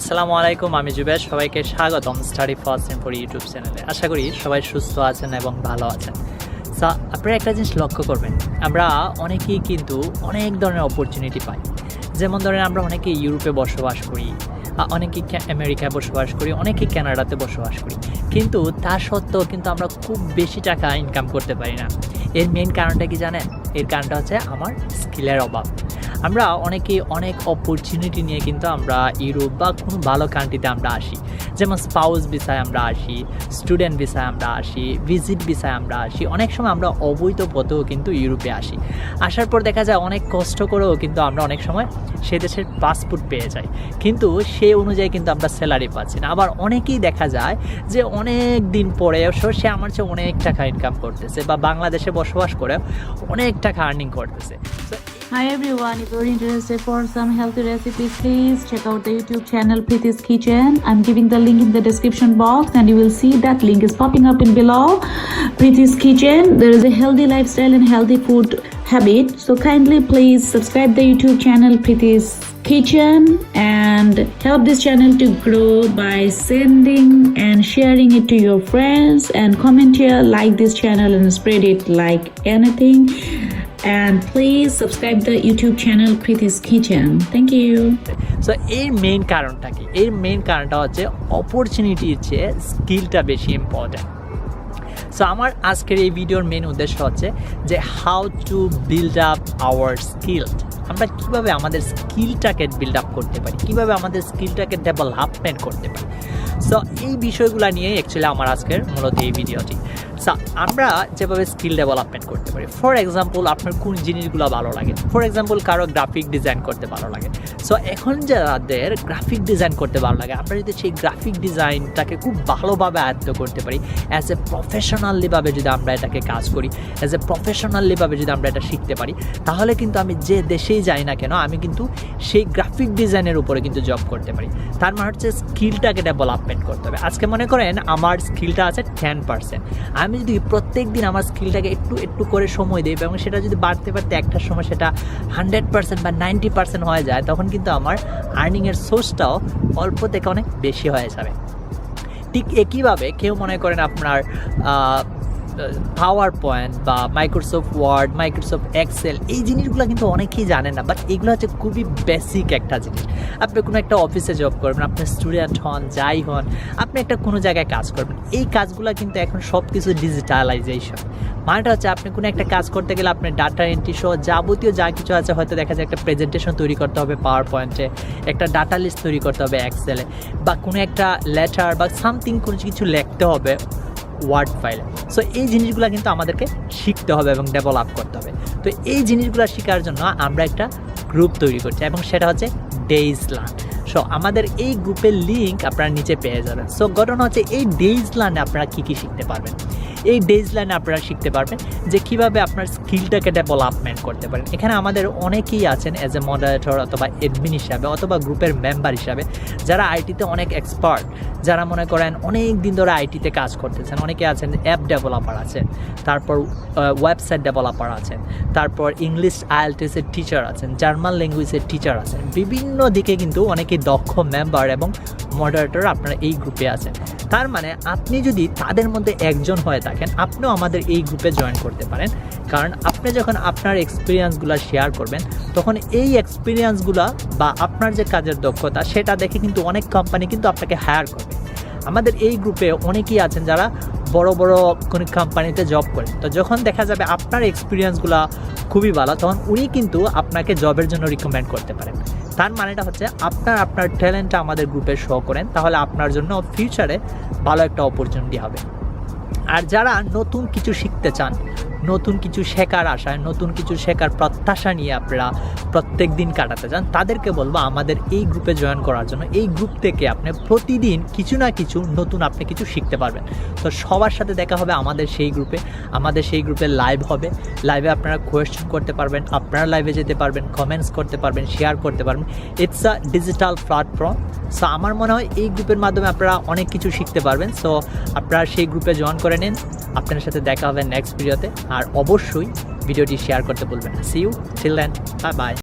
আসসালামু আলাইকুম, আমি জুবের। সবাইকে স্বাগতম স্টাডি ফার্স্ট ফর ইউটিউব চ্যানেলে। আশা করি সবাই সুস্থ আছেন এবং ভালো আছেন। আপনারা একটা জিনিস লক্ষ্য করবেন, আমরা অনেকেই কিন্তু অনেক ধরনের অপরচুনিটি পাই। যেমন ধরেন, আমরা অনেকেই ইউরোপে বসবাস করি, অনেকেই আমেরিকায় বসবাস করি, অনেকেই কানাডাতে বসবাস করি, কিন্তু তা সত্ত্বেও কিন্তু আমরা খুব বেশি টাকা ইনকাম করতে পারি না। এর মেইন কারণটা কি জানেন? এর কারণটা হচ্ছে আমার স্কিলের অভাব। আমরা অনেকেই অনেক অপরচুনিটি নিয়ে কিন্তু আমরা ইউরোপ বা কোনো ভালো কান্ট্রিতে আমরা আসি। যেমন স্পাউস ভিসায় আমরা আসি, স্টুডেন্ট ভিসায় আমরা আসি, ভিজিট ভিসায় আমরা আসি। অনেক সময় আমরা অবৈধ পথেও কিন্তু ইউরোপে আসি। আসার পর দেখা যায় অনেক কষ্ট করেও কিন্তু আমরা অনেক সময় সে দেশের পাসপোর্ট পেয়ে যাই, কিন্তু সেই অনুযায়ী কিন্তু আমরা স্যালারি পাচ্ছি না। আবার অনেকেই দেখা যায় যে অনেক দিন পরে সে আমার চেয়ে অনেক টাকা ইনকাম করতেছে বা বাংলাদেশে বসবাস করে অনেক টাকা আর্নিং করতেছে। Hi everyone, if you're interested for some healthy recipes, please check out the YouTube channel Preeti's Kitchen. I'm giving the link in the description box and you will see that link is popping up in below. Preeti's Kitchen, there is a healthy lifestyle and healthy food habit, so kindly please subscribe the YouTube channel Preeti's Kitchen and help this channel to grow by sending and sharing it to your friends, and comment here, like this channel and spread it like anything. And please subscribe the YouTube channel Preeti's Kitchen. Thank you. So এর main কারণটা কি? এর main কারণটা হচ্ছে অপরচুনিটির চেয়ে স্কিলটা বেশি important. So আমার আজকের এই ভিডিওর মেইন উদ্দেশ্য হচ্ছে যে how to build up our skill. আমরা কীভাবে আমাদের স্কিলটাকে বিল্ড আপ করতে পারি, কীভাবে আমাদের স্কিলটাকে ডেভেলপমেন্ট করতে পারি। সো এই বিষয়গুলো নিয়ে অ্যাকচুয়ালি আমার আজকের মূলত এই ভিডিওটি। সো আমরা যেভাবে স্কিল ডেভেলপমেন্ট করতে পারি, ফর এক্সাম্পল আপনার কোন জিনিসগুলো ভালো লাগে। ফর এক্সাম্পল কারো গ্রাফিক ডিজাইন করতে ভালো লাগে। সো এখন যাদের গ্রাফিক ডিজাইন করতে ভালো লাগে, আমরা যদি সেই গ্রাফিক ডিজাইনটাকে খুব ভালোভাবে আয়ত্ত করতে পারি, অ্যাজ এ প্রফেশনালিভাবে যদি আমরা এটাকে কাজ করি, অ্যাজ এ প্রফেশনালিভাবে যদি আমরা এটা শিখতে পারি, তাহলে কিন্তু আমি যে দেশেই যাই না কেন, আমি কিন্তু সেই গ্রাফিক ডিজাইনের উপরে কিন্তু জব করতে পারি। তার মানে হচ্ছে স্কিলটাকে ডেভেলপমেন্ট করতে হবে। আজকে মনে করেন আমার স্কিলটা আছে 10%, আমি যদি প্রত্যেক দিন আমার স্কিলটাকে একটু একটু করে সময় দিই এবং সেটা যদি বাড়তে বাড়তে একটার সময় সেটা 100% বা 90% হয়ে যায়, তখন কিন্তু আমার আর্নিংয়ের সোর্সটাও অল্প থেকে অনেক বেশি হয়ে যাবে। ঠিক একইভাবে কেউ মনে করেন আপনার পাওয়ার পয়েন্ট বা মাইক্রোসফট ওয়ার্ড, মাইক্রোসফট এক্সেল, এই জিনিসগুলো কিন্তু অনেকেই জানেন না, বাট এগুলো হচ্ছে খুবই বেসিক একটা জিনিস। আপনি কোনো একটা অফিসে জব করবেন, আপনি স্টুডেন্ট হন, যাই হন, আপনি একটা কোনো জায়গায় কাজ করবেন, এই কাজগুলো কিন্তু এখন সব কিছু ডিজিটালাইজেশন। মানেটা হচ্ছে আপনি কোনো একটা কাজ করতে গেলে আপনি ডাটা এন্ট্রি সহ যাবতীয় যা কিছু আছে, হয়তো দেখা যায় একটা প্রেজেন্টেশন তৈরি করতে হবে পাওয়ার পয়েন্টে, একটা ডাটা লিস্ট তৈরি করতে হবে এক্সেলে, বা কোনো একটা লেটার বা সামথিং কোনো কিছু লিখতে হবে ওয়ার্ড ফাইলে। সো এই জিনিসগুলো কিন্তু আমাদেরকে শিখতে হবে এবং ডেভেলপ করতে হবে। তো এই জিনিসগুলো শেখার জন্য আমরা একটা গ্রুপ তৈরি করছি এবং সেটা হচ্ছে DaysLearn। সো আমাদের এই গ্রুপের লিঙ্ক আপনারা নিচে পেয়ে যাবেন। সো ঘটনা হচ্ছে এই DaysLearn-এ আপনারা কী কী শিখতে পারবেন। এই DaysLearn-এ আপনারা শিখতে পারবেন যে কীভাবে আপনার স্কিলটাকে ডেভেলপমেন্ট করতে পারেন। এখানে আমাদের অনেকেই আছেন অ্যাজ এ মডারেটর অথবা অ্যাডমিন হিসাবে অথবা গ্রুপের মেম্বার হিসাবে, যারা আইটিতে অনেক এক্সপার্ট, যারা মনে করেন অনেক দিন ধরে আইটিতে কাজ করতেছেন। অনেকে আছেন অ্যাপ ডেভেলপার আছেন, তারপর ওয়েবসাইট ডেভেলপার আছেন, তারপর ইংলিশ IELTS-এর টিচার আছেন, জার্মান ল্যাঙ্গুয়েজের টিচার আছেন। বিভিন্ন দিকে কিন্তু অনেকে দক্ষ মেম্বার এবং মডারেটর আপনারা এই গ্রুপে আছেন। তার মানে আপনি যদি তাদের মধ্যে একজন হয়ে থাকেন, আপনিও আমাদের এই গ্রুপে জয়েন করতে পারেন। কারণ আপনি যখন আপনার এক্সপিরিয়েন্সগুলো শেয়ার করবেন, তখন এই এক্সপিরিয়েন্সগুলো বা আপনার যে কাজের দক্ষতা, সেটা দেখে কিন্তু অনেক কোম্পানি কিন্তু আপনাকে হায়ার করবে। আমাদের এই গ্রুপে অনেকেই আছেন যারা বড় বড় কোনো কোম্পানিতে জব করেন। তো যখন দেখা যাবে আপনার এক্সপিরিয়েন্সগুলো খুবই ভালো, তখন উনি কিন্তু আপনাকে জবের জন্য রিকমেন্ড করতে পারেন। তার মানেটা হচ্ছে আপনার ট্যালেন্টটা আমাদের গ্রুপে শো করেন, তাহলে আপনার জন্য ফিউচারে ভালো একটা অপরচুনিটি হবে। আর যারা নতুন কিছু শিখতে চান, নতুন কিছু শেখার আশায়, নতুন কিছু শেখার প্রত্যাশা নিয়ে আপনারা প্রত্যেক দিন কাটাতে চান, তাদেরকে বলবো আমাদের এই গ্রুপে জয়েন করার জন্য। এই গ্রুপ থেকে আপনি প্রতিদিন কিছু না কিছু নতুন আপনি কিছু শিখতে পারবেন। তো সবার সাথে দেখা হবে আমাদের সেই গ্রুপে। আমাদের সেই গ্রুপে লাইভ হবে, লাইভে আপনারা কোয়েশ্চেন করতে পারবেন, আপনারা লাইভে যেতে পারবেন, কমেন্টস করতে পারবেন, শেয়ার করতে পারবেন। It's a digital platform. So আমার মনে হয় এই গ্রুপের মাধ্যমে আপনারা অনেক কিছু শিখতে পারবেন। সো আপনারা সেই গ্রুপে জয়েন করে নিন। আপনার সাথে দেখা হবে নেক্সট ভিডিওতে। আর অবশ্যই ভিডিওটি শেয়ার করতে ভুলবেন না। See you till then, bye by.